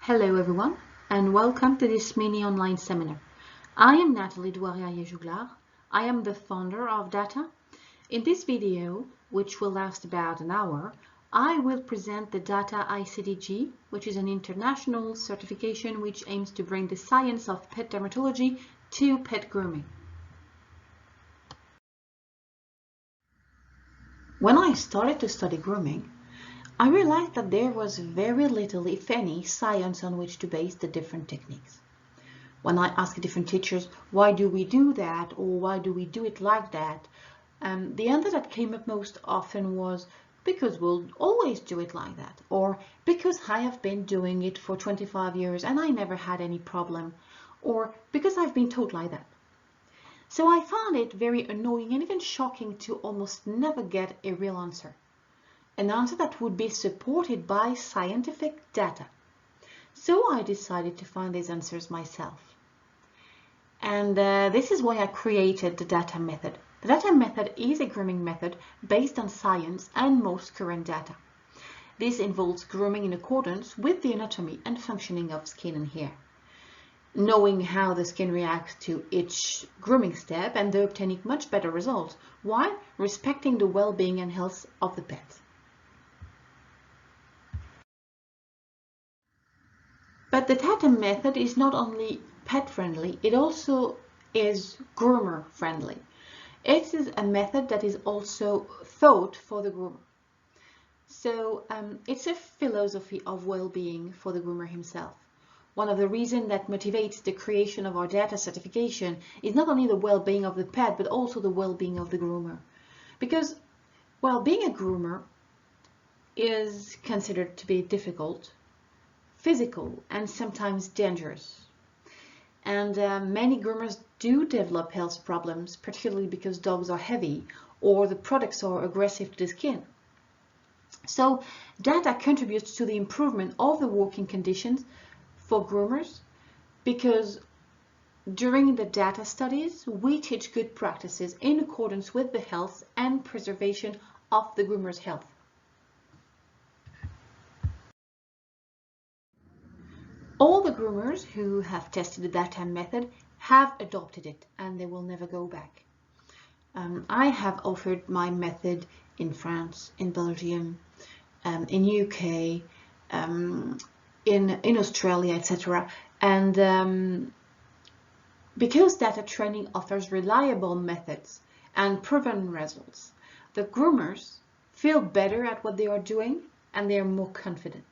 Hello everyone, and welcome to this mini online seminar. I am Nathalie Douarier-Jouglar. I am the founder of DAATA. In this video, which will last about an hour, I will present the DAATA ICDG, which is an international certification which aims to bring the science of pet dermatology to pet grooming. When I started to study grooming, I realized that there was very little, if any, science on which to base the different techniques. When I asked different teachers, why do we do that, or why do we do it like that, the answer that came up most often was, because we'll always do it like that, or because I have been doing it for 25 years and I never had any problem, or because I've been taught like that. So I found it very annoying and even shocking to almost never get a real answer. An answer that would be supported by scientific data. So I decided to find these answers myself. And this is why I created the DAATA method. The DAATA method is a grooming method based on science and most current data. This involves grooming in accordance with the anatomy and functioning of skin and hair, knowing how the skin reacts to each grooming step and obtaining much better results while respecting the well-being and health of the pet. But the DAATA method is not only pet friendly, it also is groomer friendly. It is a method that is also thought for the groomer. So it's a philosophy of well-being for the groomer himself. One of the reasons that motivates the creation of our DAATA certification is not only the well-being of the pet, but also the well-being of the groomer. Because, well, being a groomer is considered to be difficult, physical, and sometimes dangerous. And many groomers do develop health problems, particularly because dogs are heavy or the products are aggressive to the skin. So DAATA contributes to the improvement of the working conditions for groomers because during the DAATA studies, we teach good practices in accordance with the health and preservation of the groomer's health. All the groomers who have tested the DAATA method have adopted it and they will never go back. I have offered my method in France, in Belgium, in UK, in Australia, etc. And because DAATA training offers reliable methods and proven results, the groomers feel better at what they are doing and they are more confident.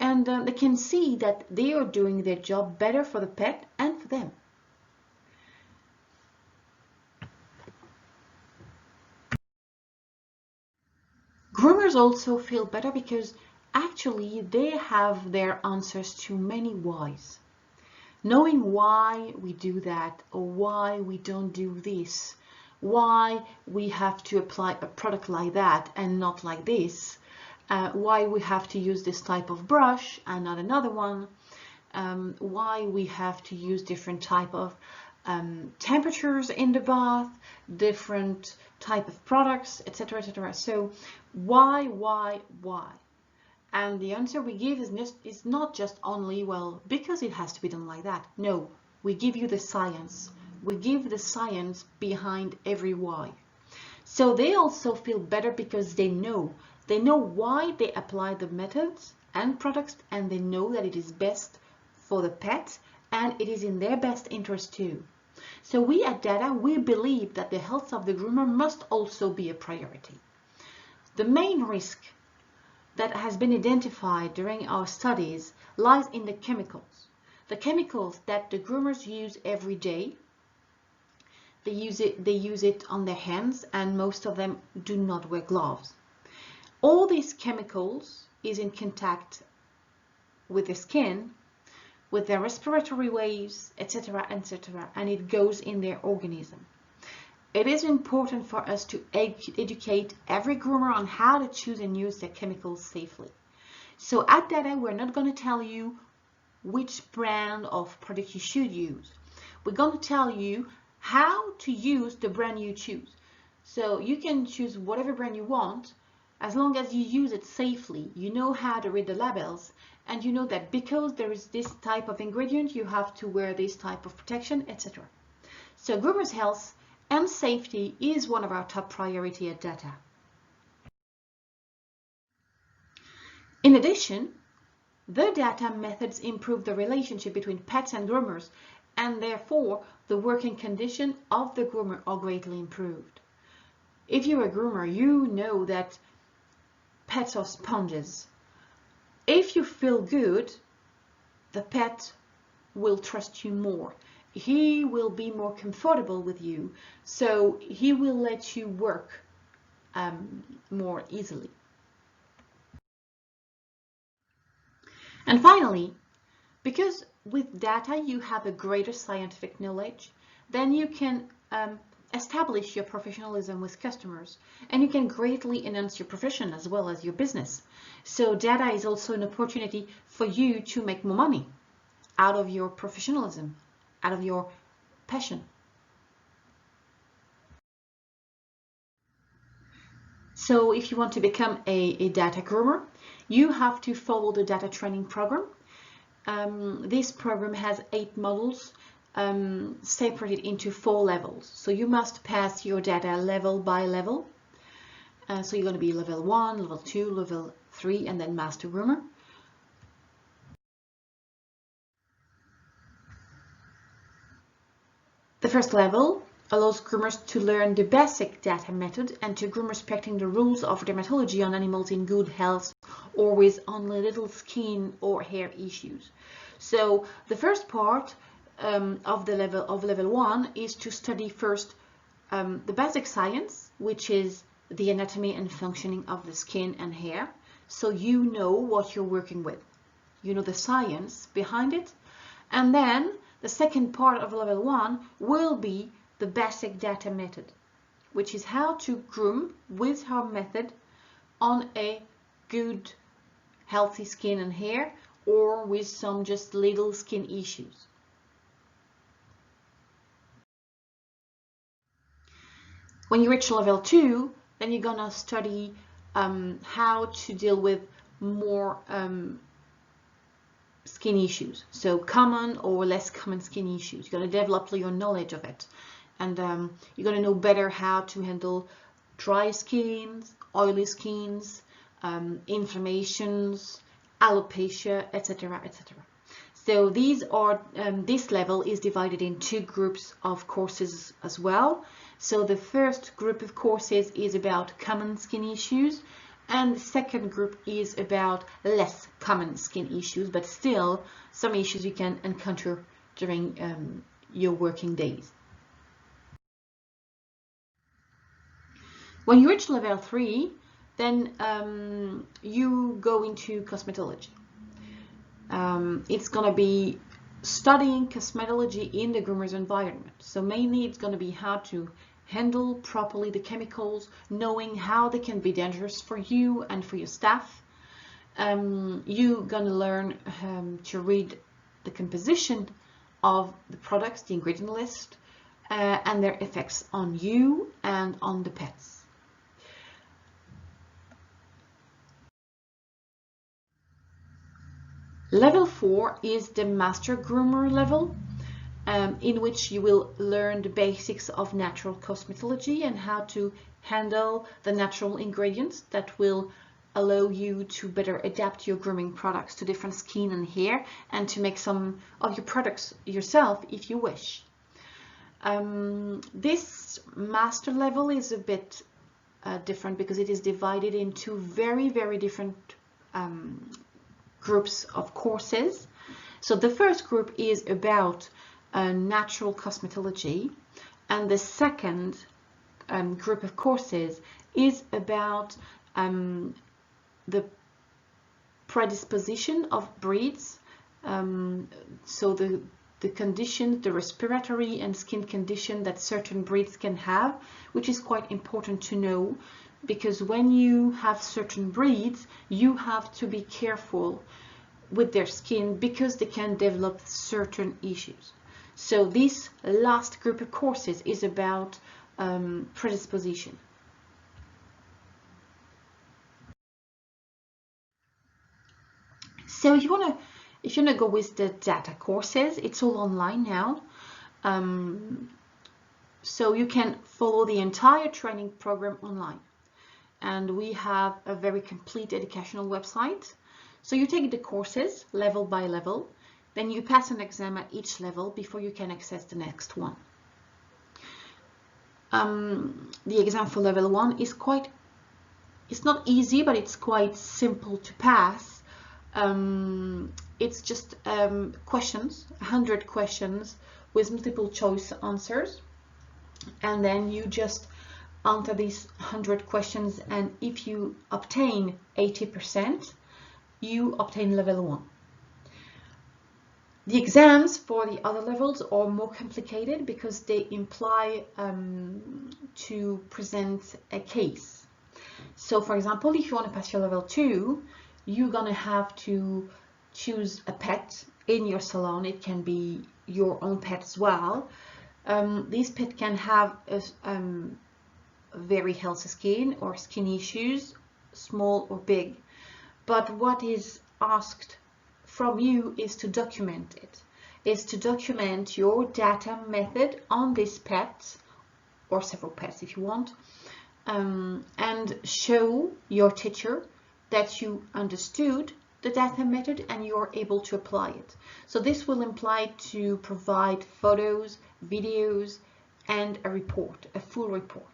And they can see that they are doing their job better for the pet and for them. Groomers also feel better because actually they have their answers to many whys. Knowing why we do that or why we don't do this, why we have to apply a product like that and not like this, why we have to use this type of brush and not another one, why we have to use different type of temperatures in the bath, different type of products, etc., etc. So why? And the answer we give is not just only, well, because it has to be done like that. No, we give you the science. We give the science behind every why. So they also feel better because they know why they apply the methods and products, and they know that it is best for the pet and it is in their best interest too. So we at DAATA, we believe that the health of the groomer must also be a priority. The main risk that has been identified during our studies lies in the chemicals. The chemicals that the groomers use every day. They use it on their hands, and most of them do not wear gloves. All these chemicals is in contact with the skin, with their respiratory waves, etc., etc., and it goes in their organism. It is important for us to educate every groomer on how to choose and use their chemicals safely. So at DAATA, we're not going to tell you which brand of product you should use. We're going to tell you how to use the brand you choose. So you can choose whatever brand you want, as long as you use it safely, you know how to read the labels, and you know that because there is this type of ingredient, you have to wear this type of protection, etc. So groomers' health and safety is one of our top priority at DAATA. In addition, the DAATA methods improve the relationship between pets and groomers, and therefore the working condition of the groomer are greatly improved. If you're a groomer, you know that pets are sponges. If you feel good, the pet will trust you more. He will be more comfortable with you, so he will let you work more easily. And finally, because with DAATA you have a greater scientific knowledge, then you can establish your professionalism with customers, and you can greatly enhance your profession as well as your business. So DAATA is also an opportunity for you to make more money out of your professionalism, out of your passion. So if you want to become a DAATA groomer, you have to follow the DAATA training program. This program has 8 modules separated into 4 levels. So you must pass your DAATA level by level. So you're going to be level 1, level 2, level 3, and then master groomer. The first level allows groomers to learn the basic DAATA method and to groom respecting the rules of dermatology on animals in good health or with only little skin or hair issues. So the first part of level 1 is to study first the basic science, which is the anatomy and functioning of the skin and hair. So you know what you're working with. You know the science behind it. And then the second part of level 1 will be the basic DAATA method, which is how to groom with our method on a good healthy skin and hair or with some just little skin issues. When you reach level 2, then you're gonna study how to deal with more skin issues, so common or less common skin issues. You're going to develop your knowledge of it, and you're going to know better how to handle dry skins, oily skins, inflammations, alopecia, etc., etc. So these are this level is divided in 2 groups of courses as well. So the first group of courses is about common skin issues, and the second group is about less common skin issues, but still some issues you can encounter during your working days. When you reach level 3, then you go into cosmetology. It's going to be studying cosmetology in the groomer's environment. So mainly it's going to be how to handle properly the chemicals, knowing how they can be dangerous for you and for your staff. You're gonna learn to read the composition of the products, the ingredient list, and their effects on you and on the pets. Level 4 is the master groomer level. In which you will learn the basics of natural cosmetology and how to handle the natural ingredients that will allow you to better adapt your grooming products to different skin and hair, and to make some of your products yourself if you wish. This master level is a bit different because it is divided into very, very different groups of courses. So the first group is about natural cosmetology, and the second group of courses is about the predisposition of breeds, so the condition, the respiratory and skin condition that certain breeds can have, which is quite important to know, because when you have certain breeds, you have to be careful with their skin because they can develop certain issues. So this last group of courses is about predisposition. So if you wanna go with the data courses, it's all online now. So you can follow the entire training program online. And we have a very complete educational website. So you take the courses level by level, then you pass an exam at each level before you can access the next one. The exam for level 1 is it's not easy, but it's quite simple to pass. It's just questions, 100 questions with multiple choice answers, and then you just answer these 100 questions, and if you obtain 80%, you obtain level 1. The exams for the other levels are more complicated because they imply to present a case. So for example, if you want to pass your level 2, you're gonna have to choose a pet in your salon. It can be your own pet as well. This pet can have a very healthy skin or skin issues, small or big. But what is asked from you is to document it, is to document your data method on this pet, or several pets if you want, and show your teacher that you understood the data method and you're able to apply it. So this will imply to provide photos, videos, and a report, a full report.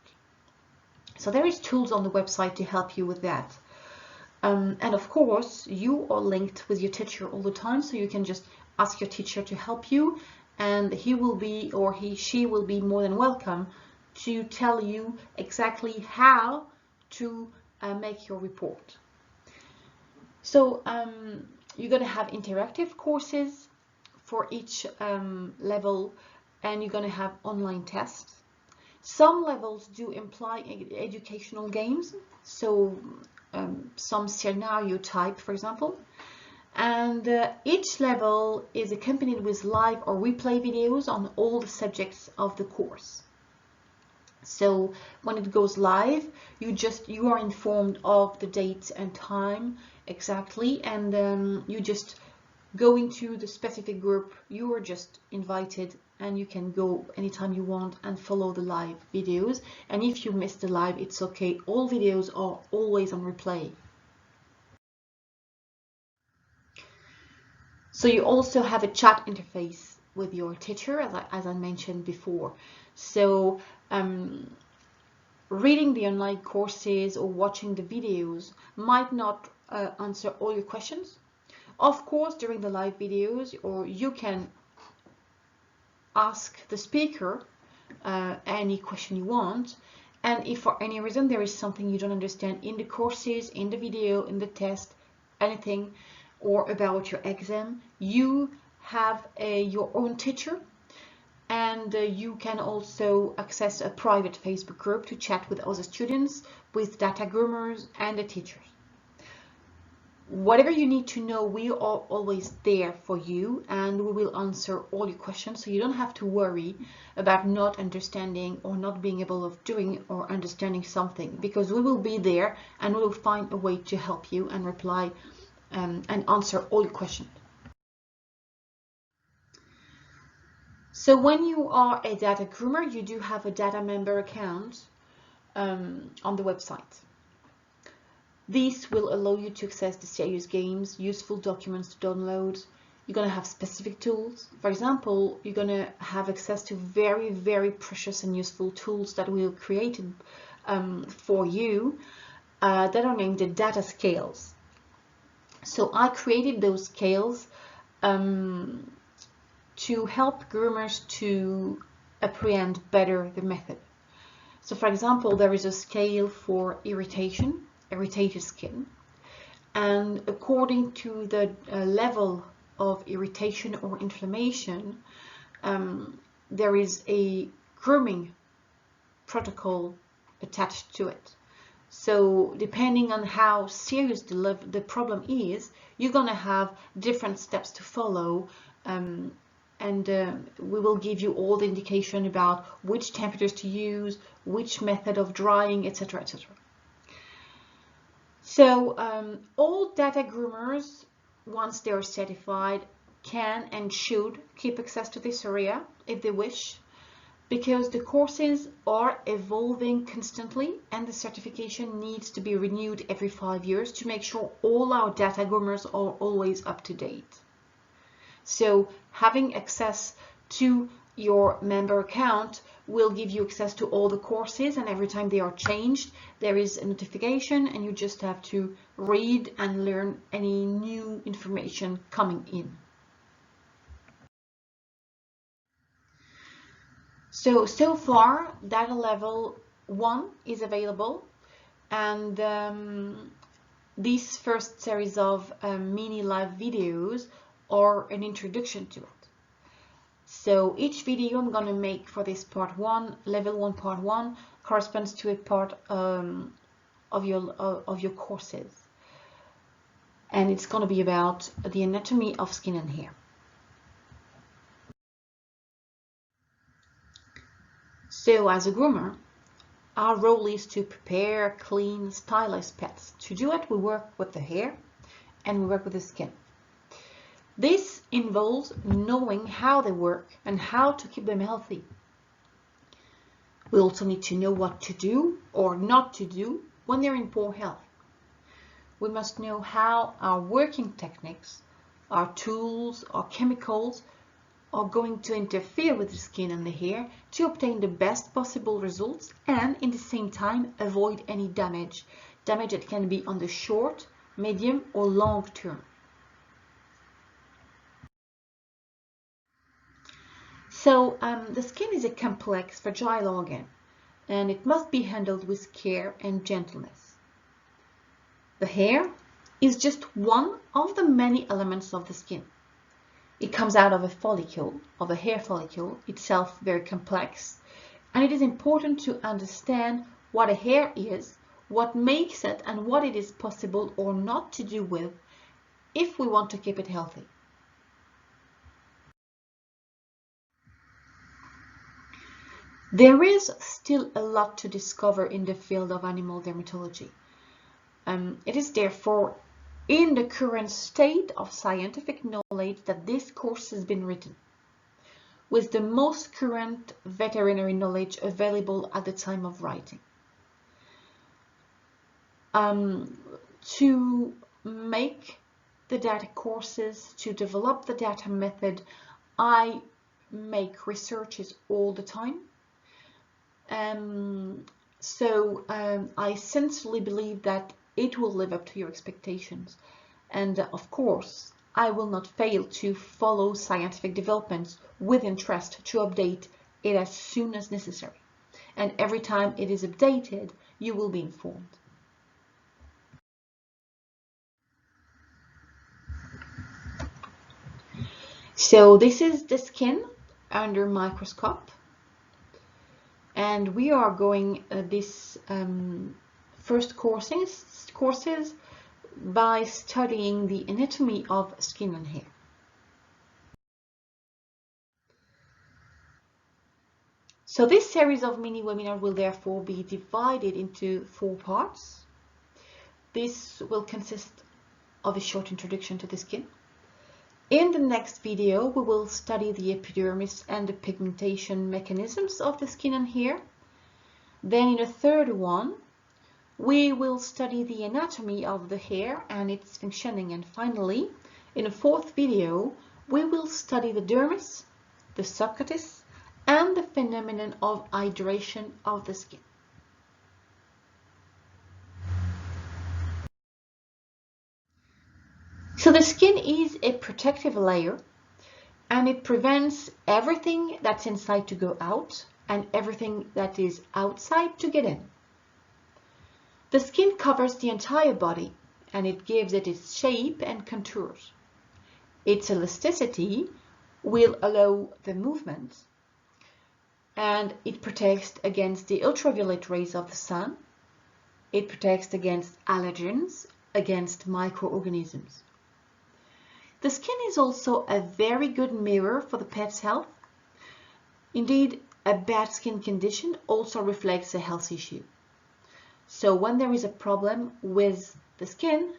So there is tools on the website to help you with that. And of course, you are linked with your teacher all the time, so you can just ask your teacher to help you, and he will be, or she will be more than welcome to tell you exactly how to make your report. So you're going to have interactive courses for each level, and you're going to have online tests. Some levels do imply educational games, so some scenario type, for example, and each level is accompanied with live or replay videos on all the subjects of the course. So when it goes live, you are informed of the date and time exactly, and you just go into the specific group. You are just invited, and you can go anytime you want and follow the live videos. And if you miss the live, it's okay. All videos are always on replay. So you also have a chat interface with your teacher, as I mentioned before. So reading the online courses or watching the videos might not answer all your questions. Of course, during the live videos, or you can ask the speaker any question you want, and if for any reason there is something you don't understand in the courses, in the video, in the test, anything, or about your exam, you have your own teacher, and you can also access a private Facebook group to chat with other students, with data groomers and the teachers. Whatever you need to know, we are always there for you, and we will answer all your questions, so you don't have to worry about not understanding or not being able of doing or understanding something, because we will be there and we will find a way to help you and reply and answer all your questions. So when you are a data groomer, you do have a data member account on the website. This will allow you to access the serious games, useful documents to download. You're going to have specific tools. For example, you're going to have access to very, very precious and useful tools that we have created for you that are named the data scales. So I created those scales to help groomers to apprehend better the method. So for example, there is a scale for irritated skin, and according to the level of irritation or inflammation, there is a grooming protocol attached to it. So depending on how serious the problem is, you're going to have different steps to follow, and we will give you all the indication about which temperatures to use, which method of drying, etc., etc. So all data groomers once they are certified, can and should keep access to this area if they wish, because the courses are evolving constantly and the certification needs to be renewed every 5 years to make sure all our data groomers are always up to date. So having access to your member account will give you access to all the courses, and every time they are changed, there is a notification and you just have to read and learn any new information coming in. So far, data level 1 is available, and this first series of mini live videos are an introduction to it. So each video I'm going to make for this part 1, level 1 part 1, corresponds to a part of your courses, and it's going to be about the anatomy of skin and hair. So as a groomer, our role is to prepare, clean, stylize pets. To do it, we work with the hair and we work with the skin. This involves knowing how they work and how to keep them healthy. We also need to know what to do or not to do when they're in poor health. We must know how our working techniques, our tools, our chemicals are going to interfere with the skin and the hair to obtain the best possible results and, in the same time, avoid any damage that can be on the short, medium or long term. So the skin is a complex, fragile organ, and it must be handled with care and gentleness. The hair is just one of the many elements of the skin. It comes out of a follicle, of a hair follicle, itself very complex, and it is important to understand what a hair is, what makes it, and what it is possible or not to do with if we want to keep it healthy. There is still a lot to discover in the field of animal dermatology. It is therefore in the current state of scientific knowledge that this course has been written, with the most current veterinary knowledge available at the time of writing. To make the data courses, to develop the data method, I make researches all the time. I sincerely believe that it will live up to your expectations. And of course, I will not fail to follow scientific developments with interest to update it as soon as necessary. And every time it is updated, you will be informed. So this is the skin under microscope. And we are going this first courses by studying the anatomy of skin and hair. So this series of mini webinars will therefore be divided into 4 parts. This will consist of a short introduction to the skin. In the next video, we will study the epidermis and the pigmentation mechanisms of the skin and hair. Then in a third one, we will study the anatomy of the hair and its functioning. And finally, in a fourth video, we will study the dermis, the subcutis, and the phenomenon of hydration of the skin. So the skin is a protective layer, and it prevents everything that's inside to go out and everything that is outside to get in. The skin covers the entire body, and it gives it its shape and contours. Its elasticity will allow the movement, and it protects against the ultraviolet rays of the sun. It protects against allergens, against microorganisms. The skin is also a very good mirror for the pet's health. Indeed, a bad skin condition also reflects a health issue. So when there is a problem with the skin,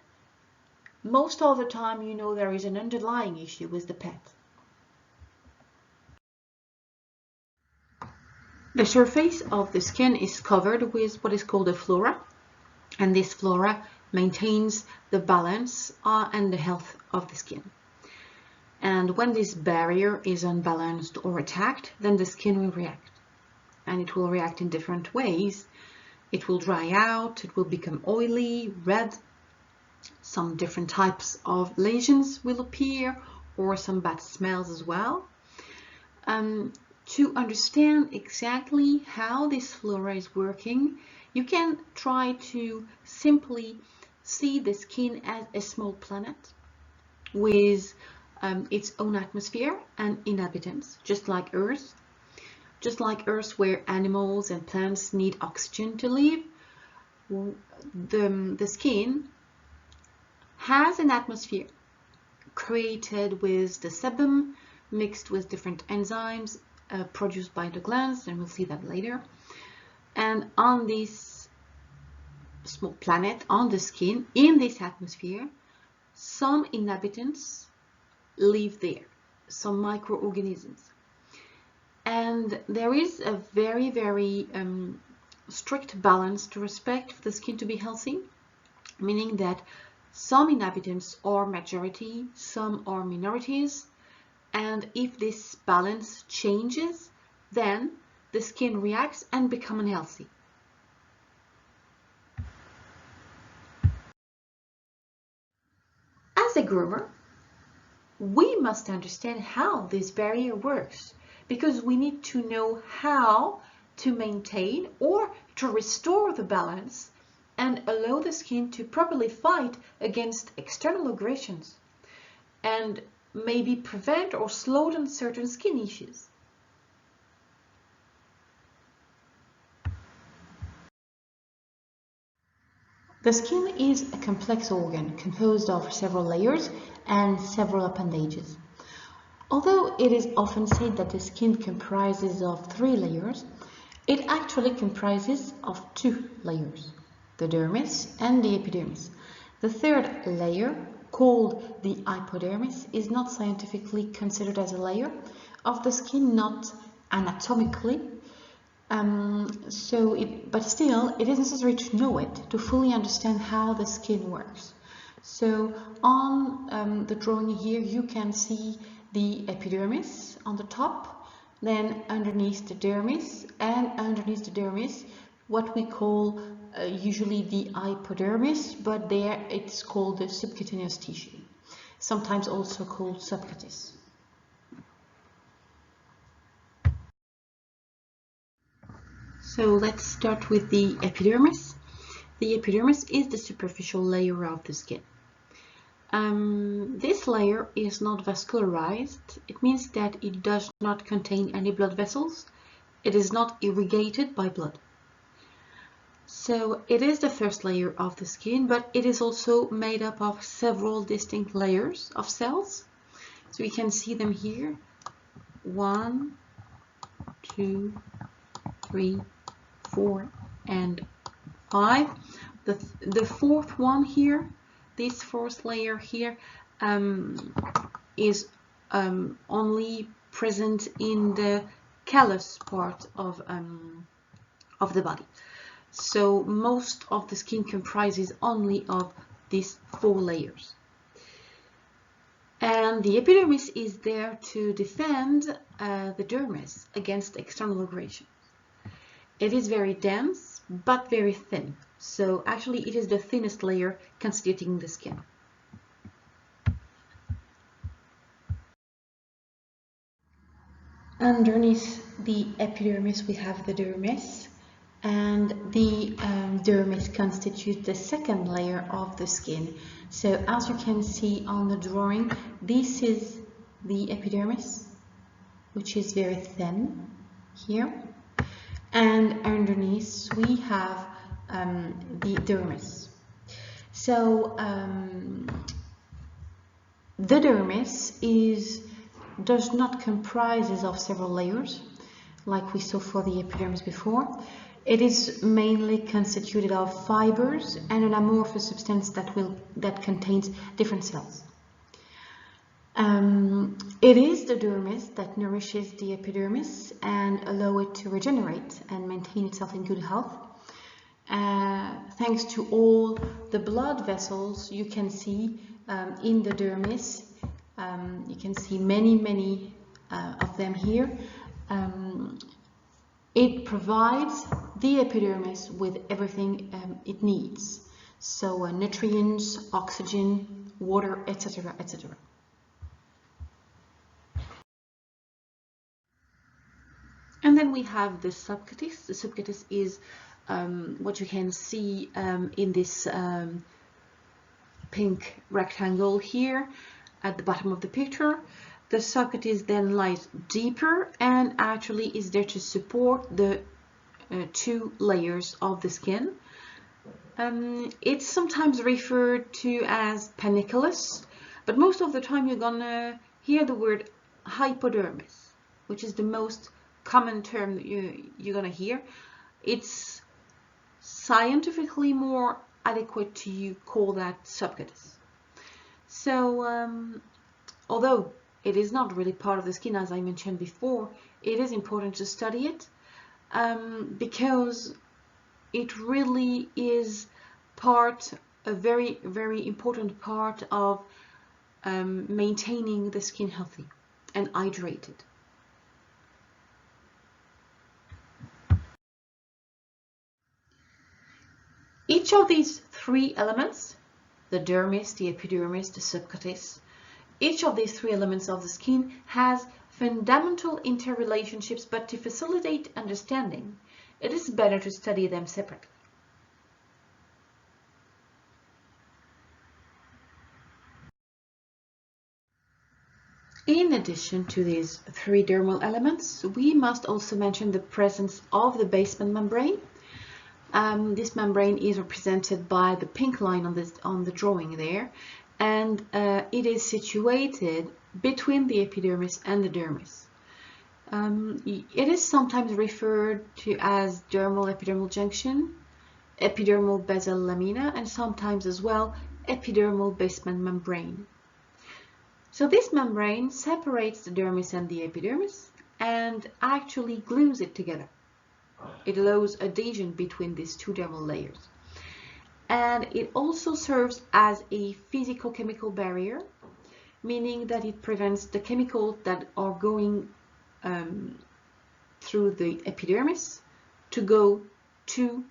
most of the time you know there is an underlying issue with the pet. The surface of the skin is covered with what is called a flora, and this flora maintains the balance and the health of the skin. And when this barrier is unbalanced or attacked, then the skin will react. And it will react in different ways. It will dry out, it will become oily, red. Some different types of lesions will appear, or some bad smells as well. To understand exactly how this flora is working, you can try to simply see the skin as a small planet with its own atmosphere and inhabitants, just like Earth. Just like Earth, where animals and plants need oxygen to live, the skin has an atmosphere created with the sebum mixed with different enzymes produced by the glands, and we'll see that later. And on this small planet, on the skin, in this atmosphere, some inhabitants live there, some microorganisms. And there is a very, very strict balance to respect for the skin to be healthy, meaning that some inhabitants are majority, some are minorities, and if this balance changes, then the skin reacts and becomes unhealthy. As a groomer, we must understand how this barrier works, because we need to know how to maintain or to restore the balance and allow the skin to properly fight against external aggressions and maybe prevent or slow down certain skin issues. The skin is a complex organ composed of several layers and several appendages. Although it is often said that the skin comprises of 3 layers, it actually comprises of 2 layers, the dermis and the epidermis. The third layer, called the hypodermis, is not scientifically considered as a layer of the skin, not anatomically. But still, it is necessary to know it to fully understand how the skin works. So on the drawing here, you can see the epidermis on the top, then underneath the dermis, and underneath the dermis, what we call usually the hypodermis, but there it's called the subcutaneous tissue, sometimes also called subcutis. So let's start with the epidermis. The epidermis is the superficial layer of the skin. This layer is not vascularized. It means that it does not contain any blood vessels. It is not irrigated by blood. So it is the first layer of the skin, but it is also made up of several distinct layers of cells. So you can see them here. 1, 2, 3, 4, and 5. The fourth one here, this fourth layer here, is only present in the callus part of the body. So most of the skin comprises only of these 4 layers. And the epidermis is there to defend the dermis against external aggression. It is very dense, but very thin. So actually it is the thinnest layer constituting the skin. Underneath the epidermis we have the dermis, and the dermis constitutes the second layer of the skin. So as you can see on the drawing, this is the epidermis, which is very thin here, and underneath we have the dermis. So the dermis does not comprise of several layers like we saw for the epidermis before. It is mainly constituted of fibers and an amorphous substance that contains different cells. It is the dermis that nourishes the epidermis and allow it to regenerate and maintain itself in good health. Thanks to all the blood vessels you can see in the dermis, you can see many of them here. It provides the epidermis with everything it needs, so nutrients, oxygen, water, etc., etc. And then we have the subcutis. The subcutis is what you can see in this pink rectangle here at the bottom of the picture. The subcutis then lies deeper and actually is there to support the two layers of the skin. It's sometimes referred to as panniculus, but most of the time you're gonna hear the word hypodermis, which is the most common term that you're gonna hear. It's scientifically more adequate to call that subcutis. So although it is not really part of the skin, as I mentioned before, it is important to study it because it really is a very important part of maintaining the skin healthy and hydrated. Each of these three elements, the dermis, the epidermis, the subcutis, each of these three elements of the skin has fundamental interrelationships, but to facilitate understanding, it is better to study them separately. In addition to these three dermal elements, we must also mention the presence of the basement membrane. This membrane is represented by the pink line on the drawing there, and it is situated between the epidermis and the dermis. It is sometimes referred to as dermal epidermal junction, epidermal basal lamina, and sometimes as well epidermal basement membrane. So this membrane separates the dermis and the epidermis and actually glues it together. It allows adhesion between these two dermal layers. And it also serves as a physicochemical barrier, meaning that it prevents the chemicals that are going through the epidermis to go to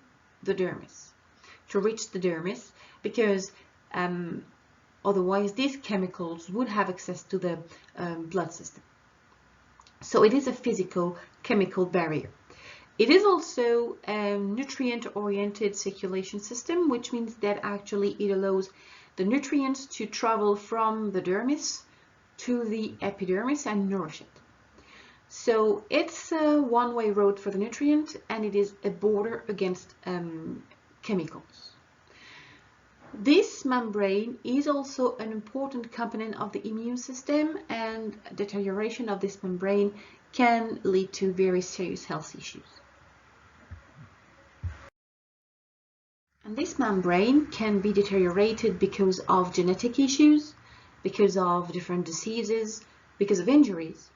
the dermis, to reach the dermis, because otherwise these chemicals would have access to the blood system. So it is a physico-chemical barrier. It is also a nutrient-oriented circulation system, which means that actually it allows the nutrients to travel from the dermis to the epidermis and nourish it. So it's a one-way road for the nutrient, and it is a border against chemicals. This membrane is also an important component of the immune system, and deterioration of this membrane can lead to very serious health issues. And this membrane can be deteriorated because of genetic issues, because of different diseases, because of injuries.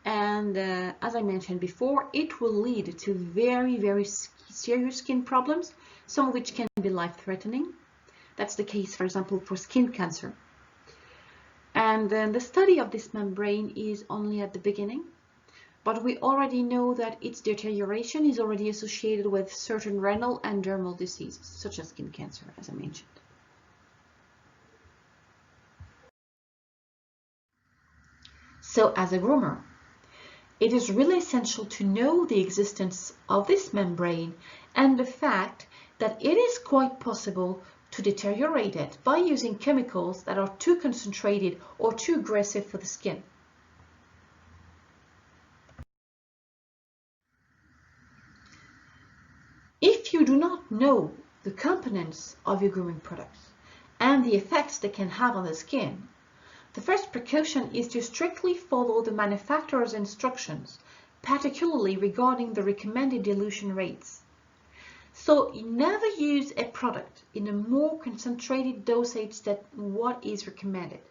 And as I mentioned before, it will lead to very serious skin problems, some of which can be life-threatening. That's the case, for example, for skin cancer. And the study of this membrane is only at the beginning, but we already know that its deterioration is already associated with certain renal and dermal diseases, such as skin cancer, as I mentioned. So as a groomer, it is really essential to know the existence of this membrane and the fact that it is quite possible to deteriorate it by using chemicals that are too concentrated or too aggressive for the skin. If you do not know the components of your grooming products and the effects they can have on the skin, the first precaution is to strictly follow the manufacturer's instructions, particularly regarding the recommended dilution rates. So you never use a product in a more concentrated dosage than what is recommended.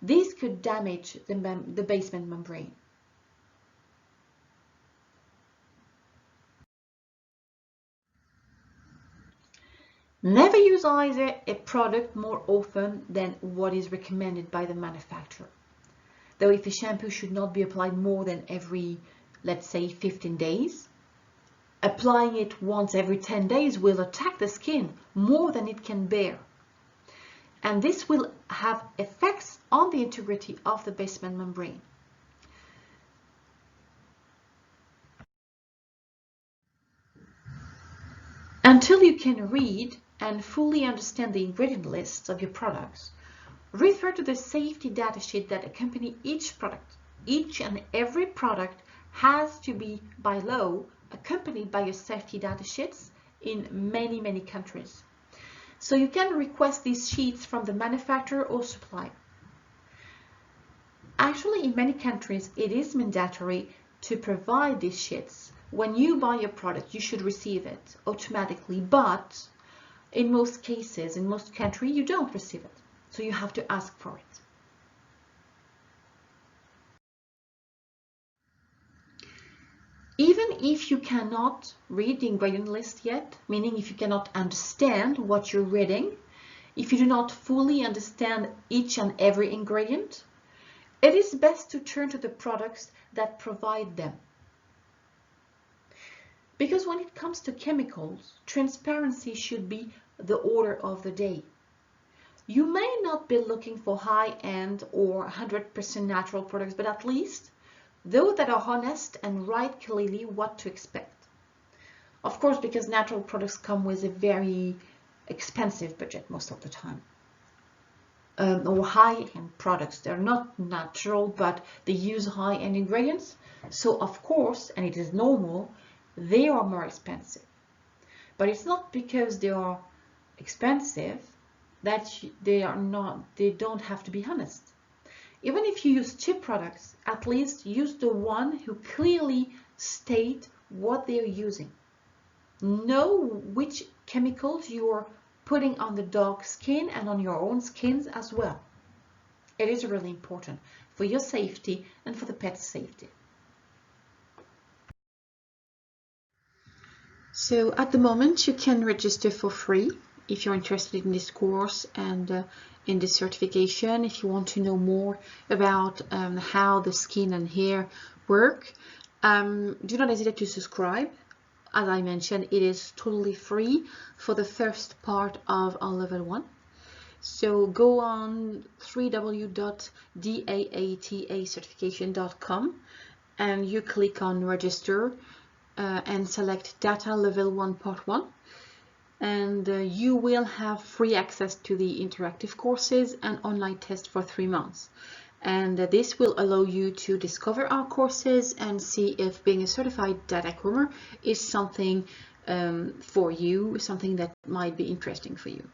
This could damage the basement membrane. Never use either a product more often than what is recommended by the manufacturer. Though if a shampoo should not be applied more than every, let's say, 15 days, applying it once every 10 days will attack the skin more than it can bear. And this will have effects on the integrity of the basement membrane. Until you can read and fully understand the ingredient lists of your products, refer to the safety data sheet that accompany each product. Each and every product has to be, by law, accompanied by your safety data sheets in many countries. So you can request these sheets from the manufacturer or supplier. Actually, in many countries, it is mandatory to provide these sheets. When you buy your product, you should receive it automatically, but in most cases, in most countries, you don't receive it. So you have to ask for it. Even if you cannot read the ingredient list yet, meaning if you cannot understand what you're reading, if you do not fully understand each and every ingredient, it is best to turn to the products that provide them. Because when it comes to chemicals, transparency should be the order of the day. You may not be looking for high-end or 100% natural products, but at least those that are honest and write clearly what to expect. Of course, because natural products come with a very expensive budget most of the time. Or high-end products, they're not natural, but they use high-end ingredients. So of course, and it is normal, they are more expensive. But it's not because they are expensive that they don't have to be honest. Even if you use cheap products, at least use the one who clearly state what they are using. Know which chemicals you are putting on the dog's skin and on your own skins as well. It is really important for your safety and for the pet's safety. So at the moment, you can register for free if you're interested in this course and in this certification. If you want to know more about how the skin and hair work, do not hesitate to subscribe. As I mentioned, it is totally free for the first part of our level 1. So go on www.daatacertification.com and you click on register and select data level 1 part 1. And you will have free access to the interactive courses and online test for 3 months. And this will allow you to discover our courses and see if being a certified data groomer is something for you, something that might be interesting for you.